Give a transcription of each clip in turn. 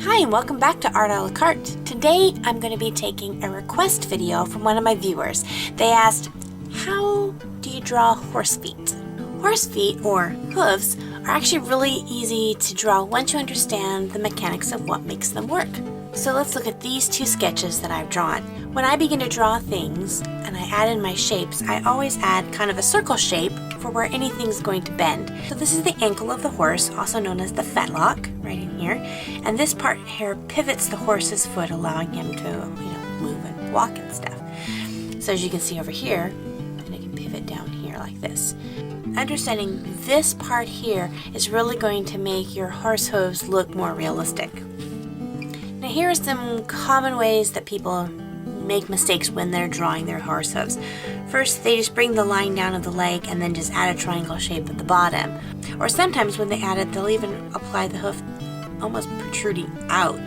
Hi and welcome back to Art a la carte. Today I'm going to be taking a request video from one of my viewers. They asked, how do you draw horse feet? Horse feet, or hooves, are actually really easy to draw once you understand the mechanics of what makes them work. So let's look at these two sketches that I've drawn. When I begin to draw things and I add in my shapes, I always add kind of a circle shape for where anything's going to bend. So this is the ankle of the horse, also known as the fetlock, right in here. And this part here pivots the horse's foot, allowing him to, move and walk and stuff. So as you can see over here, and I can pivot down here like this. Understanding this part here is really going to make your horse hooves look more realistic. Now here are some common ways that people make mistakes when they're drawing their horse hooves. First, they just bring the line down of the leg and then just add a triangle shape at the bottom. Or sometimes when they add it, they'll even apply the hoof almost protruding out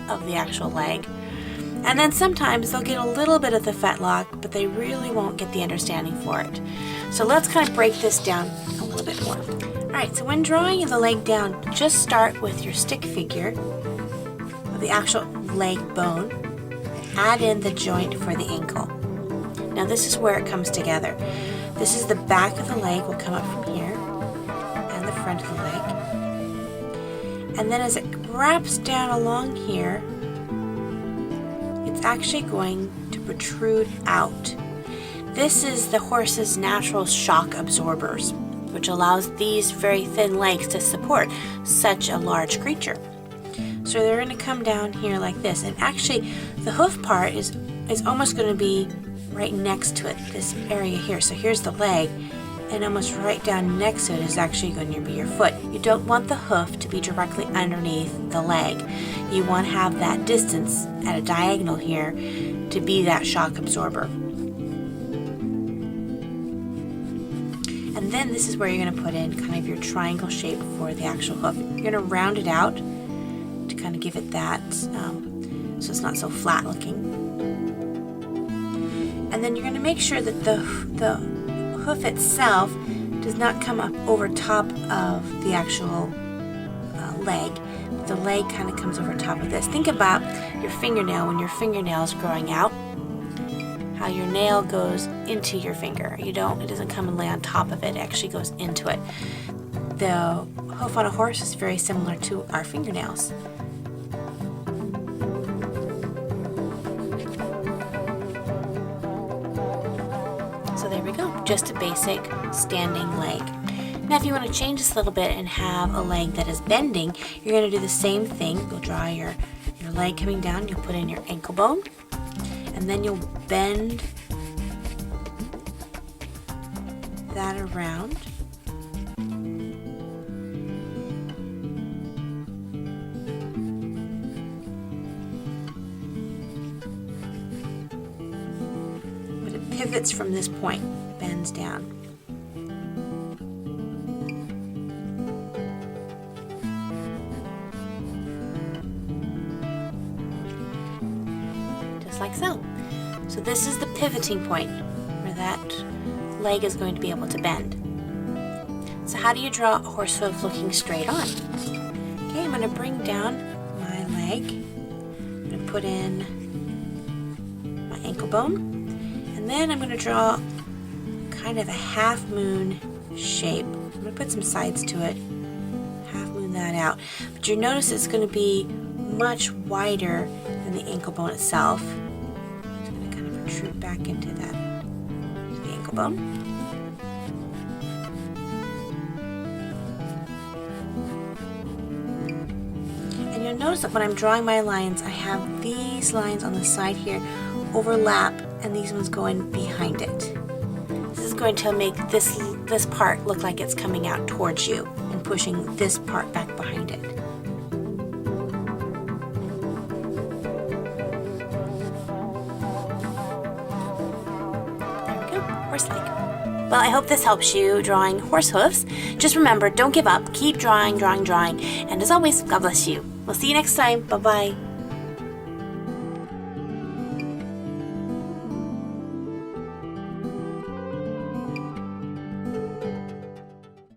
of the actual leg. And then sometimes they'll get a little bit of the fetlock, but they really won't get the understanding for it. So let's kind of break this down a little bit more. Alright, so when drawing the leg down, just start with your stick figure of the actual leg bone. Add in the joint for the ankle. Now this is where it comes together. This is the back of the leg will come up from here and the front of the leg. And then as it wraps down along here, it's actually going to protrude out. This is the horse's natural shock absorbers, which allows these very thin legs to support such a large creature. So they're going to come down here like this, and actually the hoof part is almost going to be right next to it, this area here. So here's the leg, and almost right down next to it is actually going to be your foot. You don't want the hoof to be directly underneath the leg. You want to have that distance at a diagonal here to be that shock absorber. And then this is where you're going to put in kind of your triangle shape for the actual hoof. You're going to round it out to kind of give it that, so it's not so flat looking. And then you're going to make sure that the hoof itself does not come up over top of the actual leg. The leg kind of comes over top of this. Think about your fingernail when your fingernail is growing out, how your nail goes into your finger. It doesn't come and lay on top of it, it actually goes into it. The hoof on a horse is very similar to our fingernails. So there we go, just a basic standing leg. Now if you want to change this a little bit and have a leg that is bending, you're going to do the same thing. You'll draw your leg coming down, you'll put in your ankle bone, and then you'll bend that around. But it pivots from this point, bends down. Like so. So this is the pivoting point where that leg is going to be able to bend. So how do you draw a horse hoof looking straight on? Okay, I'm going to bring down my leg. I'm going to put in my ankle bone, and then I'm going to draw kind of a half moon shape. I'm going to put some sides to it, half moon that out. But you notice it's going to be much wider than the ankle bone itself. Protrude back into the ankle bone. And you'll notice that when I'm drawing my lines, I have these lines on the side here overlap, and these ones going behind it. This is going to make this part look like it's coming out towards you and pushing this part back behind it. Horse leg. Well, I hope this helps you drawing horse hooves. Just remember, don't give up. Keep drawing, drawing, drawing. And as always, God bless you. We'll see you next time. Bye-bye.